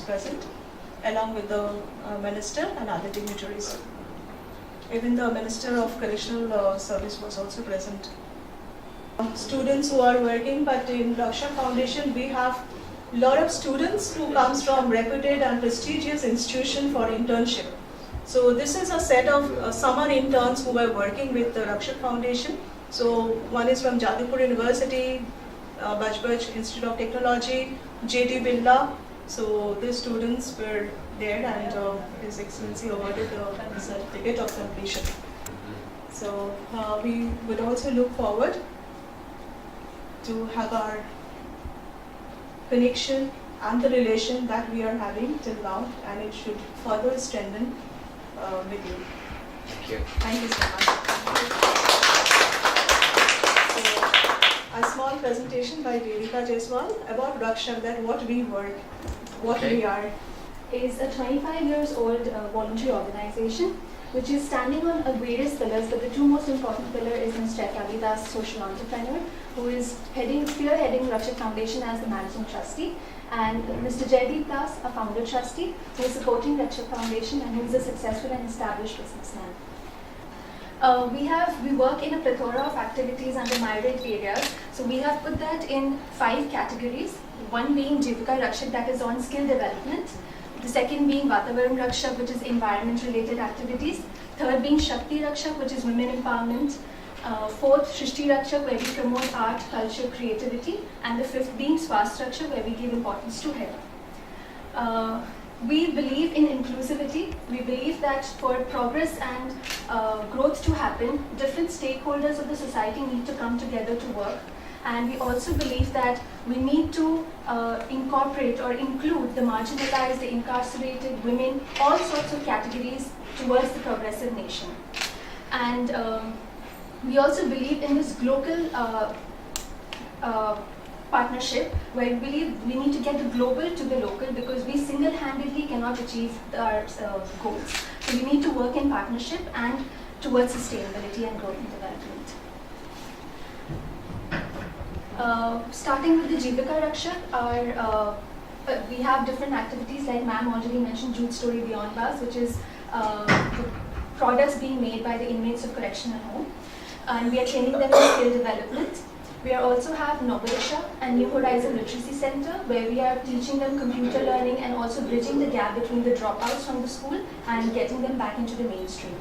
present, along with the minister and other dignitaries. Even the Minister of Correctional Service was also present. Students who are working, but in Rakshak Foundation we have a lot of students who comes from reputed and prestigious institution for internship. So this is a set of summer interns who were working with the Rakshak Foundation. So one is from Jadavpur University, Bajbaj Institute of Technology, J.D. Birla. So these students were there, and His Excellency awarded the certificate of completion. So we would also look forward to have our connection and the relation that we are having till now, and it should further strengthen with you. Thank you. Thank you so much. So, a small presentation by Devika Jaiswal about Rakshak, that what we work, what we are. Is a 25 years old voluntary organization which is standing on various pillars, but the two most important pillars is Ms. Chaitali, social entrepreneur, who is spearheading Rakshak Foundation as the managing trustee, and Mr. Jaideep Das, a founder trustee, who is supporting Rakshak Foundation and who is a successful and established businessman. We work in a plethora of activities under myriad areas. So we have put that in 5 categories. One being Jivika Rakshak, that is on skill development. The second being Vatavaran Rakshak, which is environment related activities. Third being Shakti Rakshak, which is women empowerment. Fourth, Shrishti Rakshak, where we promote art, culture, creativity. And the fifth being Swasth Rakshak, where we give importance to health. We believe in inclusivity. We believe that for progress and growth to happen, different stakeholders of the society need to come together to work. And we also believe that we need to incorporate or include the marginalized, the incarcerated, women, all sorts of categories towards the progressive nation. And we also believe in this global partnership, where we believe we need to get the global to the local, because we single-handedly cannot achieve our goals. So we need to work in partnership and towards sustainability and growth and development. Starting with the Jivika Rakshak, we have different activities, like ma'am already mentioned, Jute Story Beyond Bars, which is the products being made by the inmates of Correctional Home, and we are training them in skill development. We also have Naba Disha and New Horizon Literacy Center, where we are teaching them computer learning and also bridging the gap between the dropouts from the school and getting them back into the mainstream.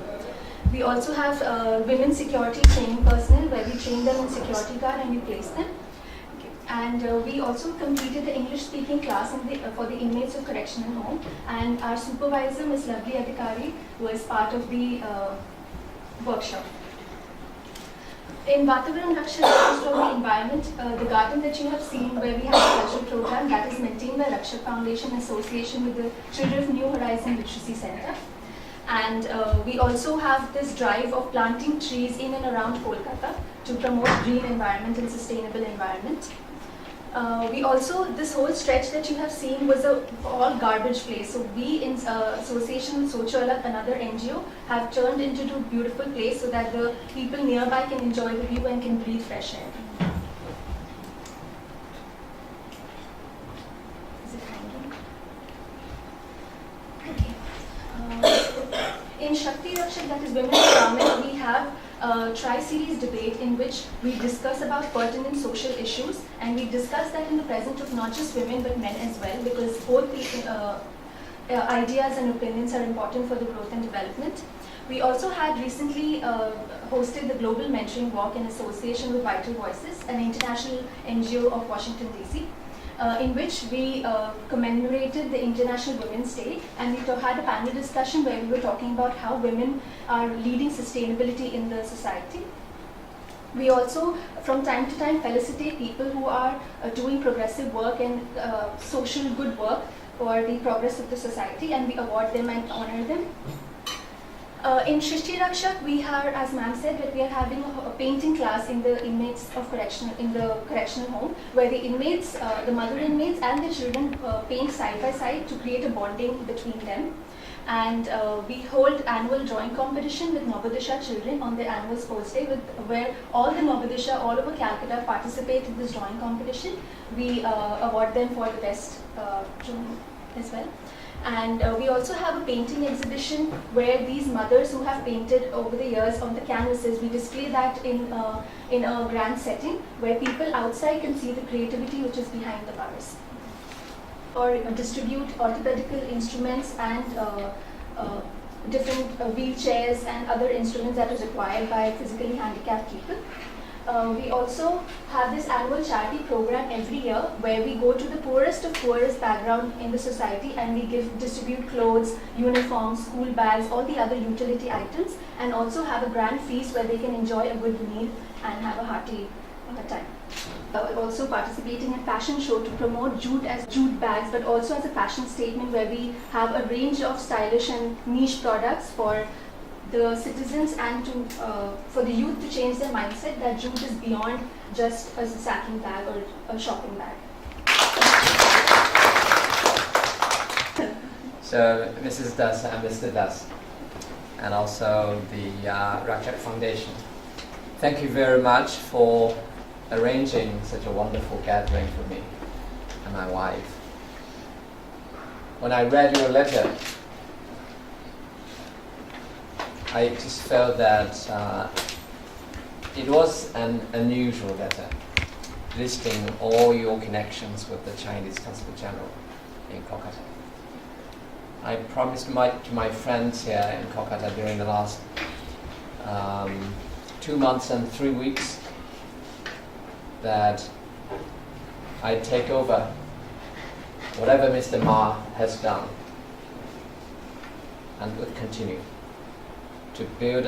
We also have women security training personnel, where we train them in security guard and we place them. And we also completed the English-speaking class for the inmates of Correctional Home, and our supervisor, Ms. Lovely Adhikari, was part of the workshop. In Vatavaran Rakshak, from the environment, the garden that you have seen, where we have a cultural program that is maintained by Rakshak Foundation in association with the Children of New Horizon Literacy Center. And we also have this drive of planting trees in and around Kolkata to promote green environment and sustainable environment. We also, this whole stretch that you have seen was a all garbage place. So we, in association with Sochalat, another NGO, have turned into a beautiful place so that the people nearby can enjoy the view and can breathe fresh air. Is it hanging? Okay. In Shakti Rakshak, that is women empowerment, we have a tri-series debate in which we discuss about pertinent social issues, and we discuss that in the presence of not just women but men as well, because both the ideas and opinions are important for the growth and development. We also had recently hosted the Global Mentoring Walk in association with Vital Voices, an international NGO of Washington DC, in which we commemorated the International Women's Day, and we had a panel discussion where we were talking about how women are leading sustainability in the society. We also, from time to time, felicitate people who are doing progressive work and social good work for the progress of the society, and we award them and honor them. In Shrishti Rakshak, we are, as ma'am said, that we are having a painting class in the inmates of correctional home, where the inmates, the mother inmates and the children paint side by side to create a bonding between them. And we hold annual drawing competition with Naba Disha children on their annual sports day, where all the Naba Disha all over Calcutta participate in this drawing competition. We award them for the best drawing. as well. And we also have a painting exhibition where these mothers who have painted over the years on the canvases, we display that in a grand setting where people outside can see the creativity which is behind the bars. Or distribute orthopedical instruments and different wheelchairs and other instruments that is required by physically handicapped people. We also have this annual charity program every year where we go to the poorest of poorest background in the society and we distribute clothes, uniforms, school bags, all the other utility items, and also have a grand feast where they can enjoy a good meal and have a hearty time. Also participating in fashion show to promote jute as jute bags, but also as a fashion statement where we have a range of stylish and niche products for the citizens and to for the youth to change their mindset that jute is beyond just a sacking bag or a shopping bag. So Mrs. Das and Mr. Das, and also the Rakshak Foundation, thank you very much for arranging such a wonderful gathering for me and my wife. When I read your letter, I just felt that it was an unusual letter, listing all your connections with the Chinese Consul General in Kolkata. I promised to my friends here in Kolkata during the last 2 months and 3 weeks that I'd take over whatever Mr. Ma has done and would continue to build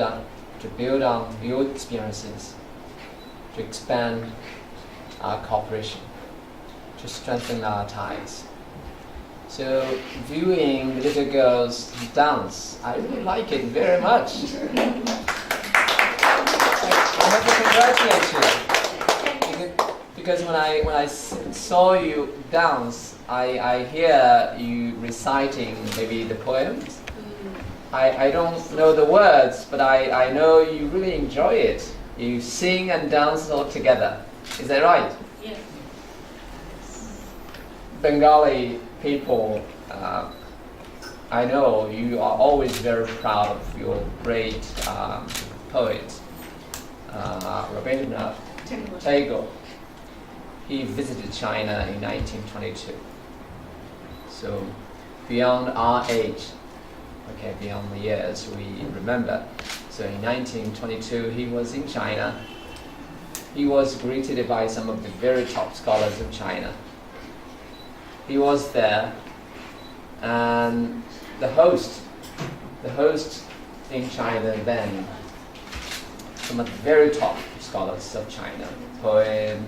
on your experiences, to expand our cooperation, to strengthen our ties. So viewing the little girls dance, I really like it very much. I have to congratulate you. Because when I saw you dance, I hear you reciting maybe the poems. I don't know the words, but I know you really enjoy it. You sing and dance all together. Is that right? Yes. Bengali people, I know you are always very proud of your great poet, Rabindranath Tagore. He visited China in 1922. So beyond our age, beyond the years we remember. So in 1922 he was in China. He was greeted by some of the very top scholars of China. He was there, and the host in China then, some of the very top scholars of China, poets,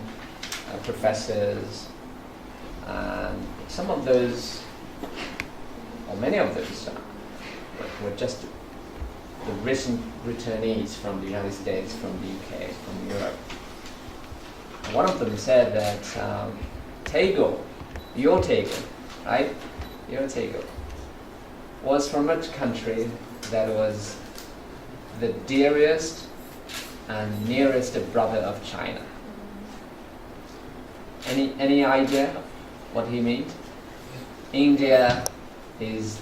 professors, and some of those, or many of those, were just the recent returnees from the United States, from the UK, from Europe. And one of them said that Tagore, your Tagore, right? Your Tagore was from a country that was the dearest and nearest brother of China. Any idea what he meant? India is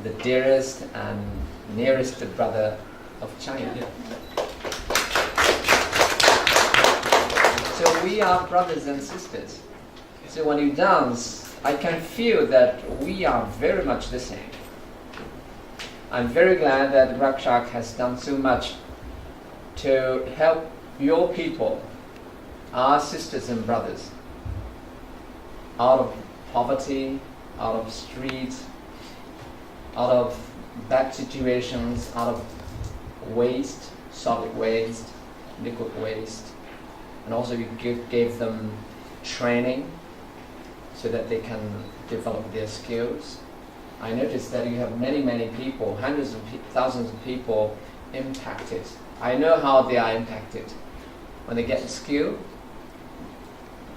the dearest and nearest brother of China. So we are brothers and sisters. So when you dance, I can feel that we are very much the same. I'm very glad that Rakshak has done so much to help your people, our sisters and brothers, out of poverty, out of streets, out of bad situations, out of waste, solid waste, liquid waste. And also you gave them training so that they can develop their skills. I noticed that you have many people, hundreds of thousands of people impacted. I know how they are impacted. When they get a skill,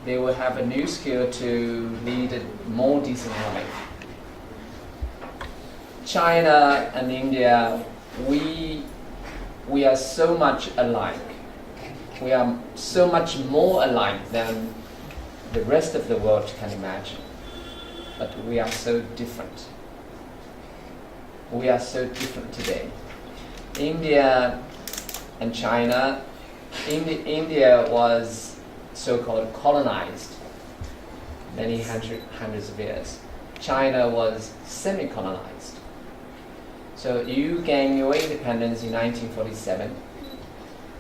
they will have a new skill to lead a more decent life. China and India, we are so much alike. We are so much more alike than the rest of the world can imagine. but we are so different. We are so different today. India and China, India was so-called colonized many hundreds of years. China was semi-colonized. So you gained your independence in 1947.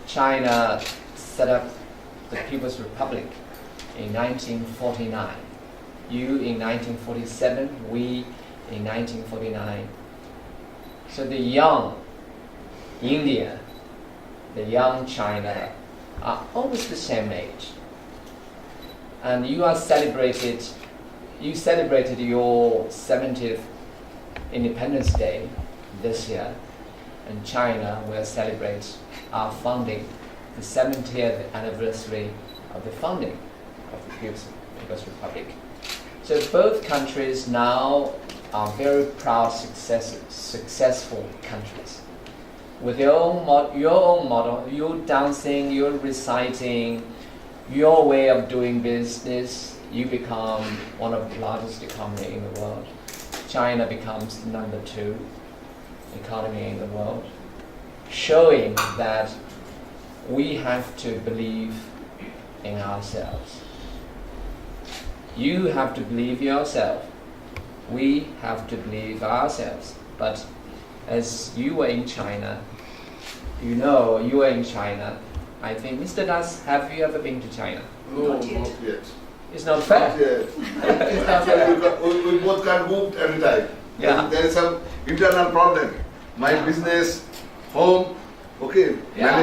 China set up the People's Republic in 1949. You in 1947, we in 1949. So the young India, the young China are almost the same age. And you celebrated your 70th Independence Day this year, and China will celebrate our founding, the 70th anniversary of the founding of the People's Republic. So both countries now are very proud, successful countries. With your own model, your dancing, your reciting, your way of doing business, you become one of the largest economy in the world. China becomes the number 2 economy in the world, showing that we have to believe in ourselves. You have to believe yourself. We have to believe ourselves. But as you were in China, you were in China. I think, Mr. Das, have you ever been to China? No, Not yet. not yet. It's not fair. Not yet. It's not fair. We both can't move every time. Yeah. There is some internal problem. My Yeah. business, home, okay. Yeah.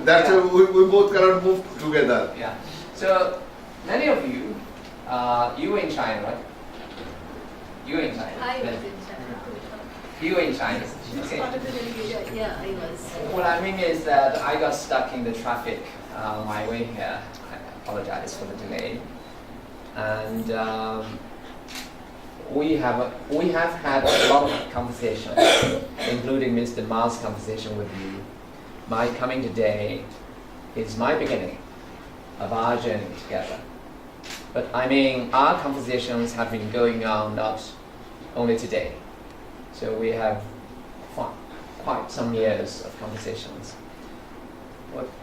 That's Yeah. why we both cannot move together. Yeah. So many of you, you were in China, right? You were in China. I was Then in China. You were in China. She's Okay. part of the delegation. Yeah, I was. What I mean is that I got stuck in the traffic on my way here. I apologize for the delay. And we have had a lot of conversations, including Mr. Ma's conversation with you. My coming today is my beginning of our journey together. But I mean, our conversations have been going on not only today. So we have quite some years of conversations.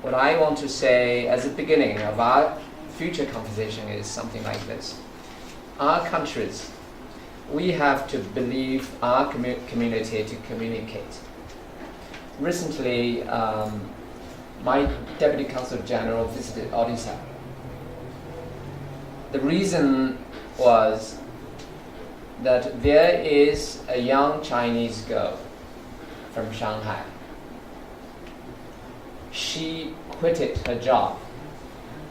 What I want to say as a beginning of our future conversation is something like this. Our countries, we have to believe our community to communicate. Recently, my Deputy Consul General visited Odisha. The reason was that there is a young Chinese girl from Shanghai. She quitted her job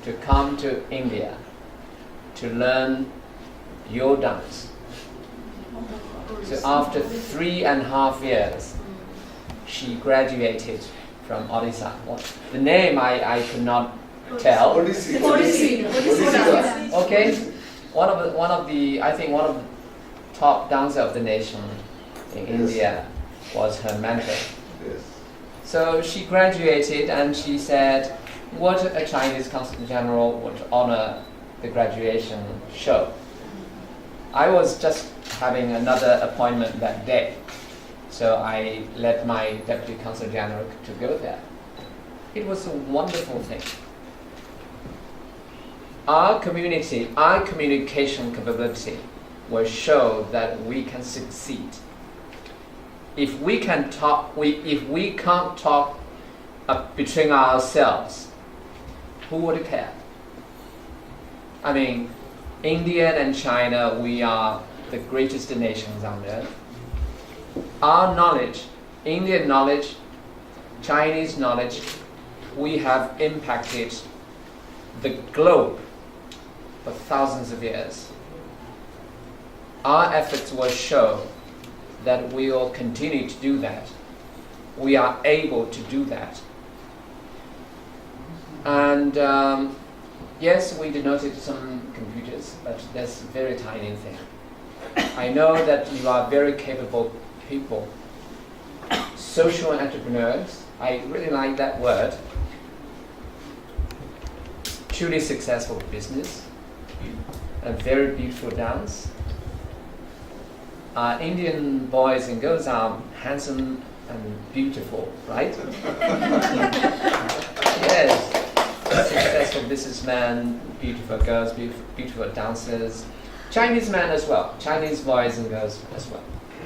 to come to India to learn your dance. So after 3.5 years, she graduated from Odisha. The name I could not tell. Odissi. Okay, one of the top dancer of the nation in India was her mentor. Yes. So she graduated and she said, what a Chinese Consul General would honor the graduation show. I was just having another appointment that day, so I led my Deputy Consul General to go there. It was a wonderful thing. Our community, our communication capability will show that we can succeed. If we can't talk between ourselves, who would care? I mean, India and China, we are the greatest nations on earth. Our knowledge, Indian knowledge, Chinese knowledge, we have impacted the globe for thousands of years. Our efforts will show that we will continue to do that. We are able to do that. And yes, we denoted some computers, but that's a very tiny thing. I know that you are very capable people, social entrepreneurs. I really like that word. Truly successful business, a very beautiful dance, Indian boys and girls are handsome and beautiful, right? Yes, successful businessmen, beautiful girls, beautiful dancers. Chinese men as well, Chinese boys and girls as well.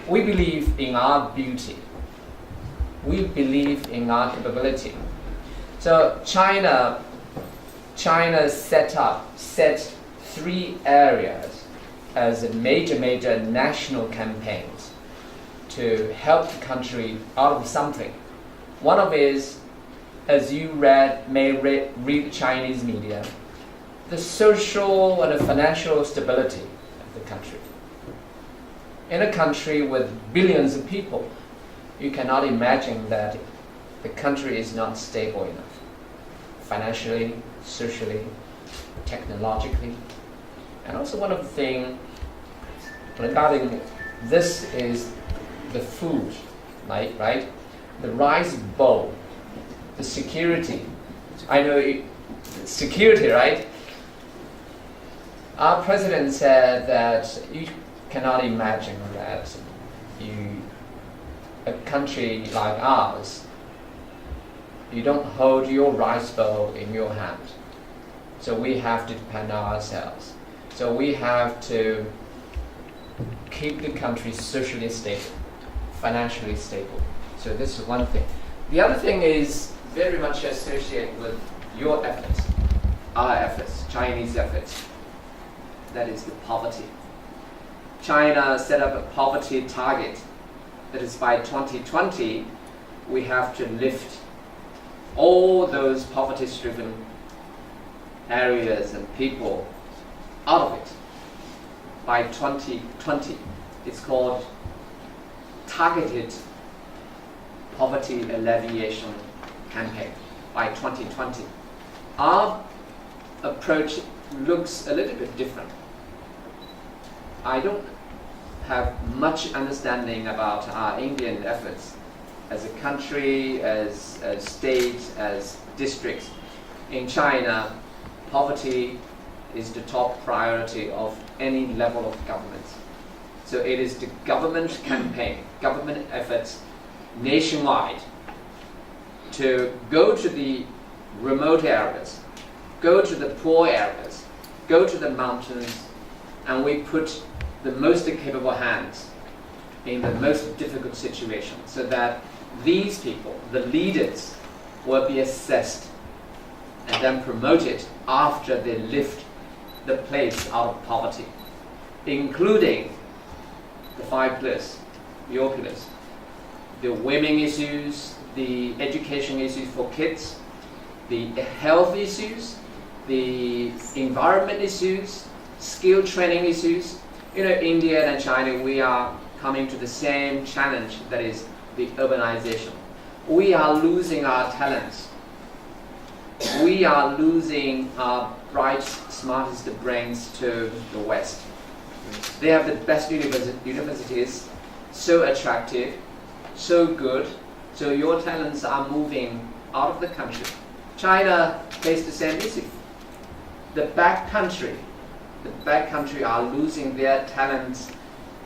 We believe in our beauty. We believe in our capability. So China set 3 areas as major national campaigns to help the country out of something. One of is, as you may read Chinese media, the social and the financial stability of the country. In a country with billions of people, you cannot imagine that the country is not stable enough, financially, socially, technologically. And also one of the things regarding this is the food, right? The rice bowl, the security. I know security, right? Our president said that you cannot imagine that a country like ours, you don't hold your rice bowl in your hand. So we have to depend on ourselves. So we have to keep the country socially stable, financially stable. So this is one thing. The other thing is very much associated with your efforts, our efforts, Chinese efforts. That is the poverty. China set up a poverty target. That is by 2020, we have to lift all those poverty-stricken areas and people out of it by 2020. It's called Targeted Poverty Alleviation Campaign by 2020. Our approach looks a little bit different. I don't have much understanding about our Indian efforts as a country, as states, as districts. In China, poverty is the top priority of any level of government. So it is the government campaign, government efforts nationwide to go to the remote areas, go to the poor areas, go to the mountains, and we put the most capable hands in the most difficult situation so that these people, the leaders, will be assessed and then promoted after they lift the place out of poverty, including the 5 pillars, your pillars, the women issues, the education issues for kids, the health issues, the environment issues, skill training issues. You know, India and China, we are coming to the same challenge, that is the urbanization. We are losing our talents. We are losing our bright, smartest brains to the West. They have the best universities, so attractive, so good, so your talents are moving out of the country. China faced the same issue. The back country are losing their talents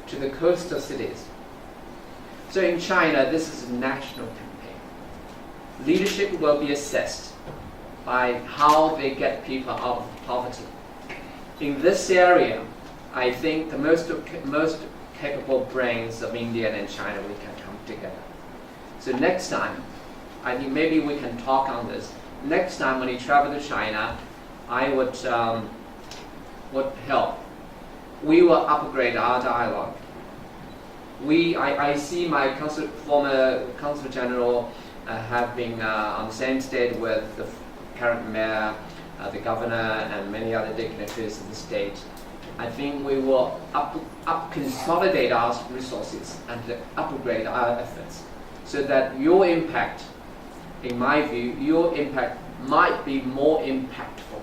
to the coastal cities. So in China, this is a national campaign. Leadership will be assessed by how they get people out of poverty. In this area, I think the most capable brains of India and China, we can come together. So next time, I think maybe we can talk on this. Next time when you travel to China, I would help. We will upgrade our dialogue. I see my former Consul General have been on the same stage with the current mayor, the governor, and many other dignitaries of the state. I think we will consolidate our resources and upgrade our efforts so that your impact, in my view, your impact might be more impactful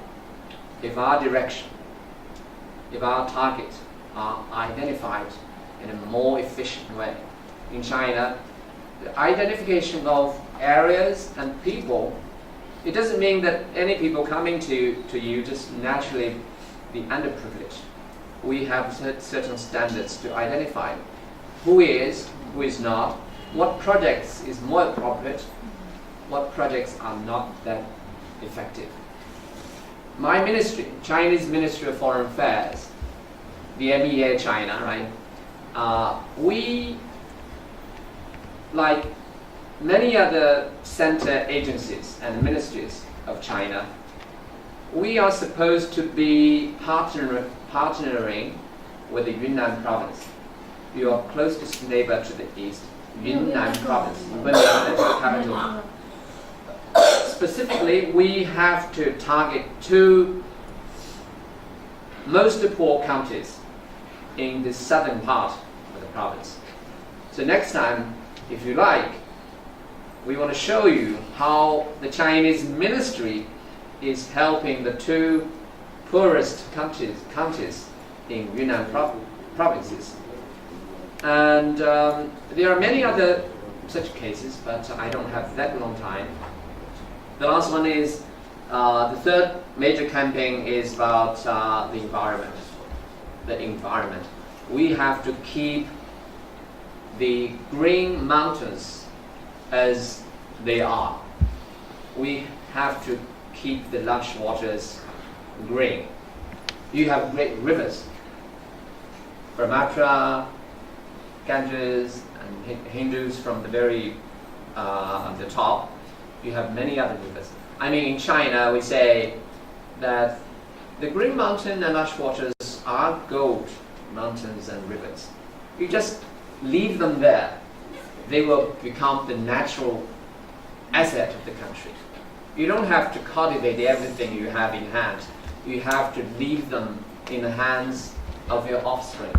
if our direction, if our targets are identified in a more efficient way. In China, the identification of areas and people, it doesn't mean that any people coming to you just naturally be underprivileged. We have certain standards to identify. who is not, what projects is more appropriate, what projects are not that effective. My ministry, Chinese Ministry of Foreign Affairs, the MEA China, right? We, like many other center agencies and ministries of China, we are supposed to be partnering with the Yunnan province. You are closest neighbor to the east, Yunnan province, Beiyang is the capital. Specifically, we have to target 2 most poor counties in the southern part of the province. So next time, if you like, we want to show you how the Chinese ministry is helping the 2 poorest counties in Yunnan provinces. And there are many other such cases, but I don't have that long time. The last one is, the third major campaign is about the environment. The environment. We have to keep the green mountains as they are. We have to keep the lush waters green. You have great rivers, Brahmaputra, Ganges, and Hindus from the very the top. You have many other rivers. I mean, in China, we say that the green mountain and lush waters are gold mountains and rivers. You just leave them there. They will become the natural asset of the country. You don't have to cultivate everything you have in hand. You have to leave them in the hands of your offspring,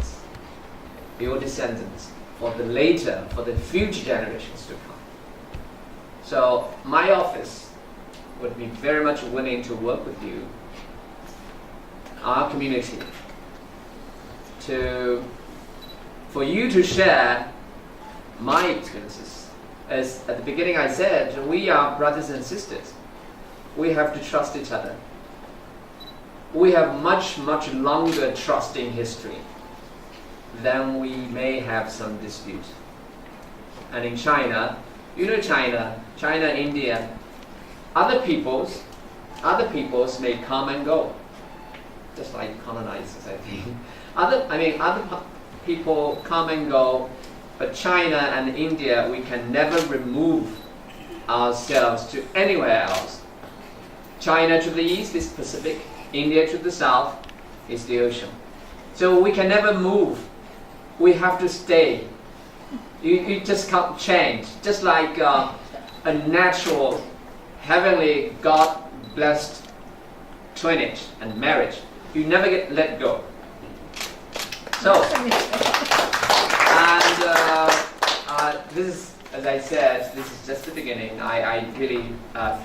your descendants, for the future generations to come. So my office would be very much willing to work with you, our community, for you to share my experiences. As at the beginning I said, we are brothers and sisters. We have to trust each other. We have much, much longer trusting history than we may have some dispute. And in China, you know China, India, other peoples may come and go, just like colonizers, I think. Other people come and go, but China and India, we can never remove ourselves to anywhere else. China to the east is Pacific, India to the south is the ocean. So we can never move. We have to stay. You just can't change. Just like a natural, heavenly, God-blessed twinnage and marriage. You never get let go. So, and this is, as I said, this is just the beginning. I really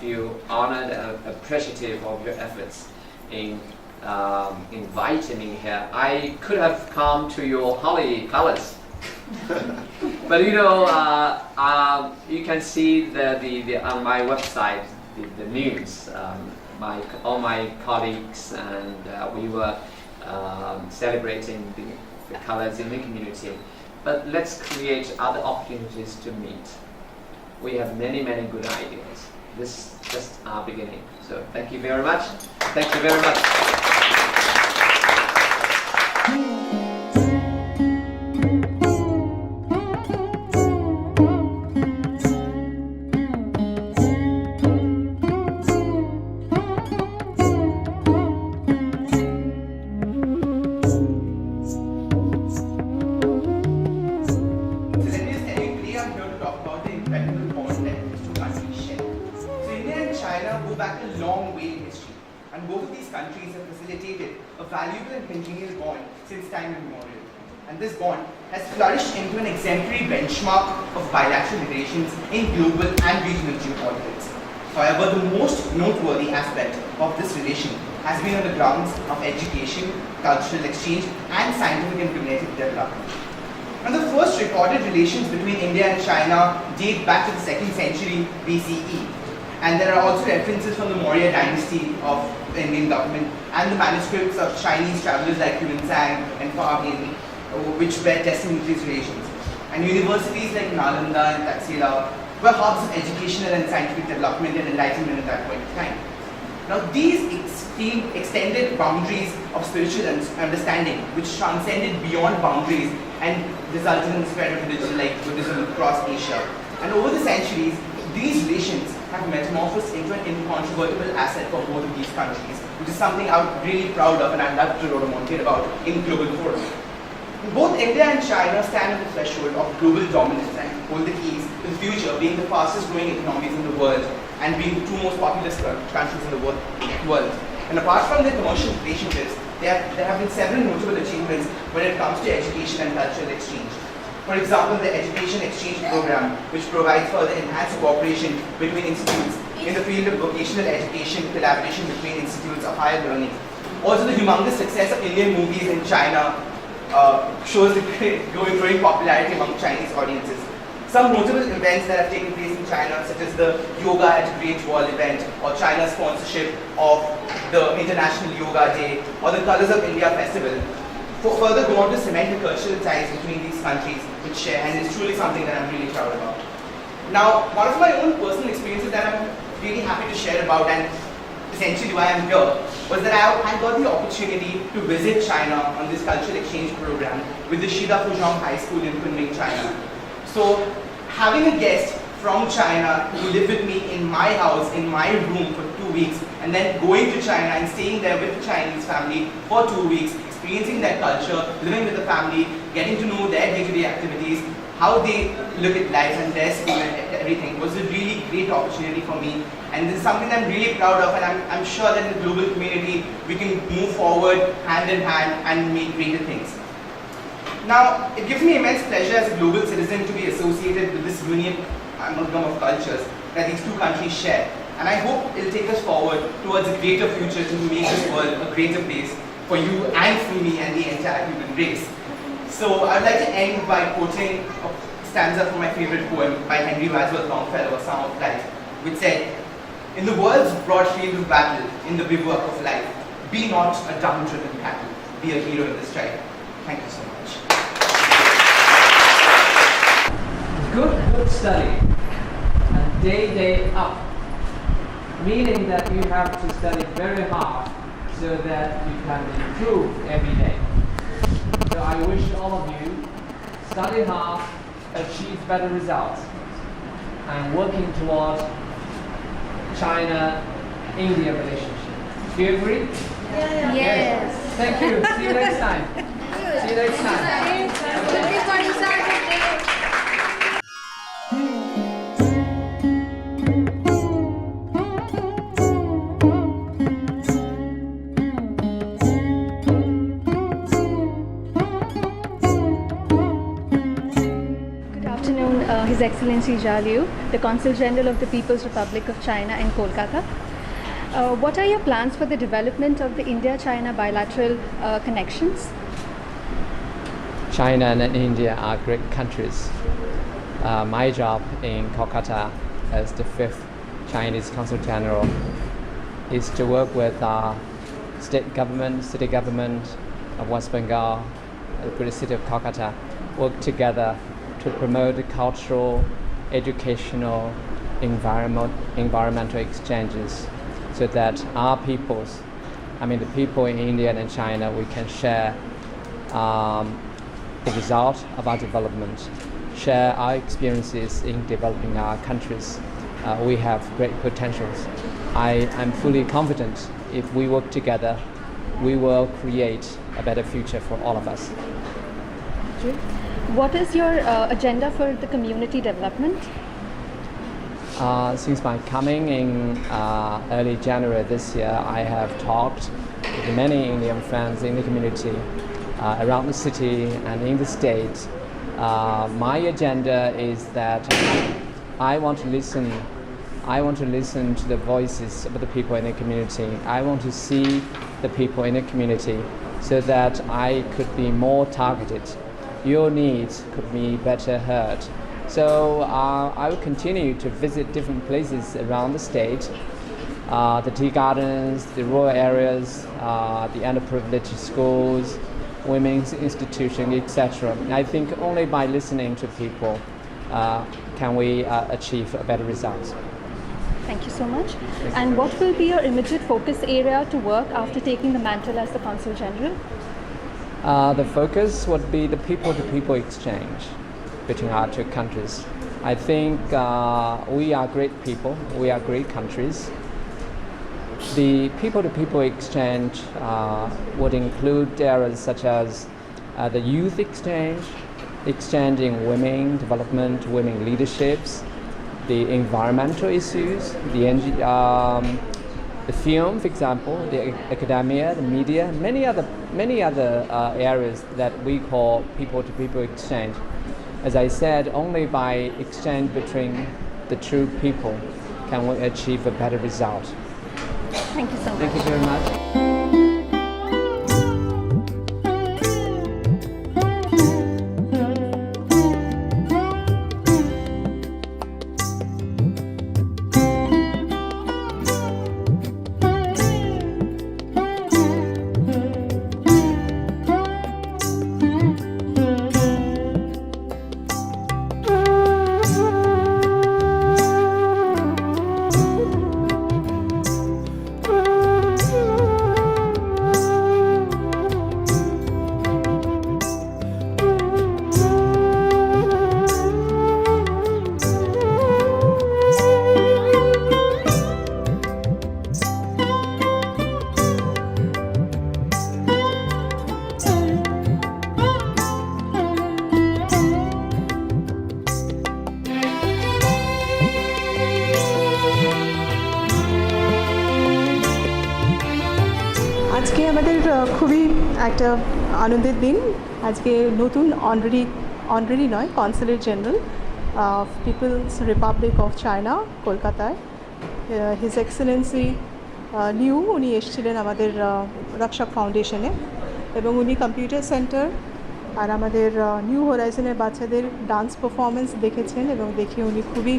feel honored and appreciative of your efforts in inviting me here. I could have come to your Holly Palace, but you know, you can see the on my website the news. All my colleagues and we were celebrating the colors in the community. But let's create other opportunities to meet. We have many, many good ideas. This is just our beginning. So thank you very much. Thank you very much. And this bond has flourished into an exemplary benchmark of bilateral relations in global and regional geopolitics. However, the most noteworthy aspect of this relation has been on the grounds of education, cultural exchange, and scientific and cognitive development. And the first recorded relations between India and China date back to the 2nd century BCE. And there are also references from the Maurya dynasty of the Indian government and the manuscripts of Chinese travelers like Yuan Sang and Fa Bian, which bear testimony to these relations. and universities like Nalanda and Taxila were hubs of educational and scientific development and enlightenment at that point in time. Now these extended boundaries of spiritual understanding, which transcended beyond boundaries and resulted in the spread of religion like Buddhism across Asia. And over the centuries, these relations have metamorphosed into an incontrovertible asset for both of these countries, which is something I'm really proud of and I'd love to roll about in global forum. Both India and China stand at the threshold of global dominance and hold the keys to the future, being the fastest growing economies in the world and being the two most populous countries in the world. And apart from their commercial relationships, there have been several notable achievements when it comes to education and cultural exchange. For example, the Education Exchange Program, which provides further enhanced cooperation between institutes in the field of vocational education, collaboration between institutes of higher learning. Also, the humongous success of Indian movies in China shows the growing popularity among Chinese audiences. Some notable events that have taken place in China, such as the Yoga at a Great Wall event, or China's sponsorship of the International Yoga Day, or the Colors of India Festival, further go on to cement the cultural ties between these countries which share, and it's truly something that I'm really proud about. Now, one of my own personal experiences that I'm really happy to share about, and essentially why I'm here, was that I got the opportunity to visit China on this cultural exchange program with the Shida Fuzhong High School in Kunming, China. So, having a guest from China who lived with me in my house, in my room for 2 weeks, and then going to China and staying there with the Chinese family for 2 weeks, experiencing their culture, living with the family, getting to know their day-to-day activities, how they look at life and their school and everything, was a really great opportunity for me. And this is something that I'm really proud of, and I'm sure that in the global community we can move forward hand in hand and make greater things. Now, it gives me immense pleasure as a global citizen to be associated with this unique amalgam of cultures that these two countries share. And I hope it will take us forward towards a greater future to make this world a greater place for you and for me and the entire human race. So I'd like to end by quoting a stanza from my favorite poem by Henry Wadsworth Longfellow, A Song of Life, which said, "In the world's broad field of battle, in the bivouac of life, be not a downtrodden cattle, be a hero in the strife." Thank you so much. Good study and day up, meaning that you have to study very hard so that you can improve every day. So I wish all of you study hard, achieve better results, and working towards China-India relationship. Do you agree? Yes. Thank you. See you next time. See you next time. His Excellency Zha Liyou, the Consul General of the People's Republic of China in Kolkata. What are your plans for the development of the India-China bilateral connections? China and India are great countries. My job in Kolkata as the 5th Chinese Consul General is to work with state government, city government of West Bengal, the British city of Kolkata, work together to promote the cultural, educational, environmental exchanges so that our peoples, the people in India and China, we can share the result of our development, share our experiences in developing our countries. We have great potentials. I am fully confident if we work together, we will create a better future for all of us. What is your agenda for the community development? Since my coming in early January this year, I have talked with many Indian friends in the community around the city and in the state. My agenda is that I want to listen to the voices of the people in the community. I want to see the people in the community so that I could be more targeted. Your needs could be better heard. So I will continue to visit different places around the state, the tea gardens, the rural areas, the underprivileged schools, women's institution, etc. I think only by listening to people can we achieve a better result. Thank you so much. And what will be your immediate focus area to work after taking the mantle as the Consul General? The focus would be the people-to-people exchange between our two countries. I think we are great people, we are great countries. The people-to-people exchange would include areas such as the youth exchange, exchanging women development, women leaderships, the environmental issues, the film, for example, the academia, the media, many other areas that we call people-to-people exchange. As I said, only by exchange between the two people can we achieve a better result. Thank you so much. Thank you very much. আজকে আমাদের খুবই একটা আনন্দের দিন। আজকে নতুন honorary নয়, consulate general of people's republic of China কলকাতায় হিজ এক্সেলেন্সি লিউ উনি এসেছিলেন আমাদের রক্ষক ফাউন্ডেশনে, এবং উনি কম্পিউটার সেন্টার আর আমাদের নিউ হরাইজনের বাচ্চাদের ডান্স পারফরমেন্স দেখেছেন এবং দেখে উনি খুবই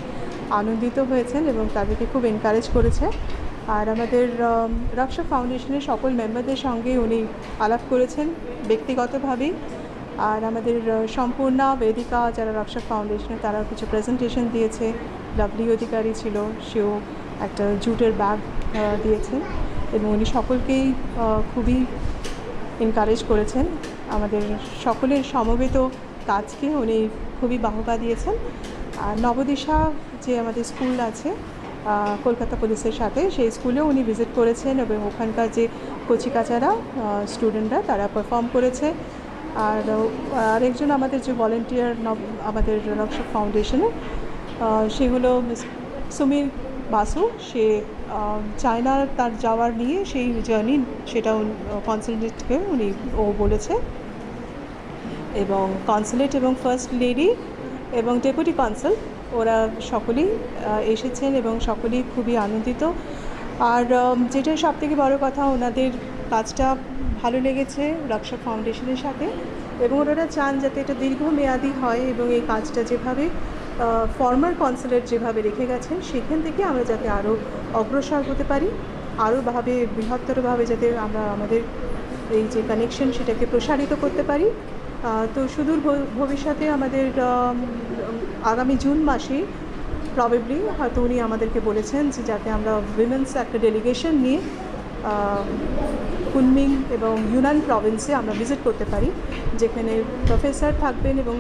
আনন্দিত হয়েছেন এবং তাদেরকে খুব এনকারেজ করেছে। আর আমাদের রক্ষক ফাউন্ডেশনের সকল মেম্বারদের সঙ্গে উনি আলাপ করেছেন ব্যক্তিগতভাবেই। আর আমাদের সম্পূর্ণা বেদিকা যারা রক্ষক ফাউন্ডেশনে তারা কিছু প্রেজেন্টেশন দিয়েছে। লাভলি অধিকারী ছিল, সেও একটা জুটের ব্যাগ দিয়েছেন এবং উনি সকলকেই খুবই এনকারেজ করেছেন। আমাদের সকলের সমবেত কাজকে উনি খুবই বাহবা দিয়েছেন। আর নবা দিশা যে আমাদের স্কুল আছে কলকাতা পুলিশের সাথে, সেই স্কুলেও উনি ভিজিট করেছেন এবং ওখানকার যে কচিকাচারা স্টুডেন্টরা তারা পারফর্ম করেছে। আর আরেকজন আমাদের যে ভলেন্টিয়ার আমাদের রক্ষক ফাউন্ডেশনে, সে হলো সুমির বাসু। সে চায়না তার যাওয়ার নিয়ে সেই জার্নি সেটা কনসুলেটকে ও বলেছে, এবং কনসুলেট এবং ফার্স্ট লেডি এবং ডেপুটি কনসাল ওরা সকলেই এসেছেন এবং সকলেই খুবই আনন্দিত। আর যেটা সবথেকে বড় কথা, ওনাদের কাজটা ভালো লেগেছে রক্ষক ফাউন্ডেশনের সাথে, এবং ওনারা চান যাতে এটা দীর্ঘমেয়াদী হয় এবং এই কাজটা যেভাবে ফর্মার কনসুলেট যেভাবে রেখে গেছেন সেখান থেকে আমরা যাতে আরও অগ্রসর হতে পারি, আরোভাবে বৃহত্তরভাবে যাতে আমরা আমাদের এই যে কানেকশন সেটাকে প্রসারিত করতে পারি। তো সুদূর ভবিষ্যতে আমাদের আগামী জুন মাসে প্রবাবলি হয়তো উনি আমাদেরকে বলেছেন যে যাতে আমরা উইমেন্স একটা ডেলিগেশন নিয়ে কুনমিং এবং ইউনান প্রভিন্সে আমরা ভিজিট করতে পারি, যেখানে প্রফেসর থাকবেন এবং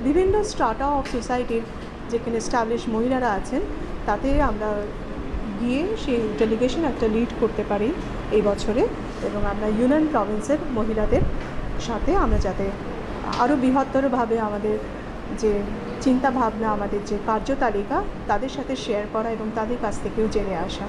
বিভিন্ন স্ট্রাটা অফ সোসাইটির যেখানে এস্টাবলিশ মহিলারা আছেন, তাতে আমরা গিয়ে সেই ডেলিগেশন একটা লিড করতে পারি এই বছরে, এবং আমরা ইউনান প্রভিন্সের মহিলাদের সাথে আমরা যাতে আরও বৃহত্তরভাবে আমাদের যে চিন্তা ভাবনা, আমাদের যে কার্যতালিকা তাদের সাথে শেয়ার করা এবং তাদের কাছ থেকেও জেনে আসা।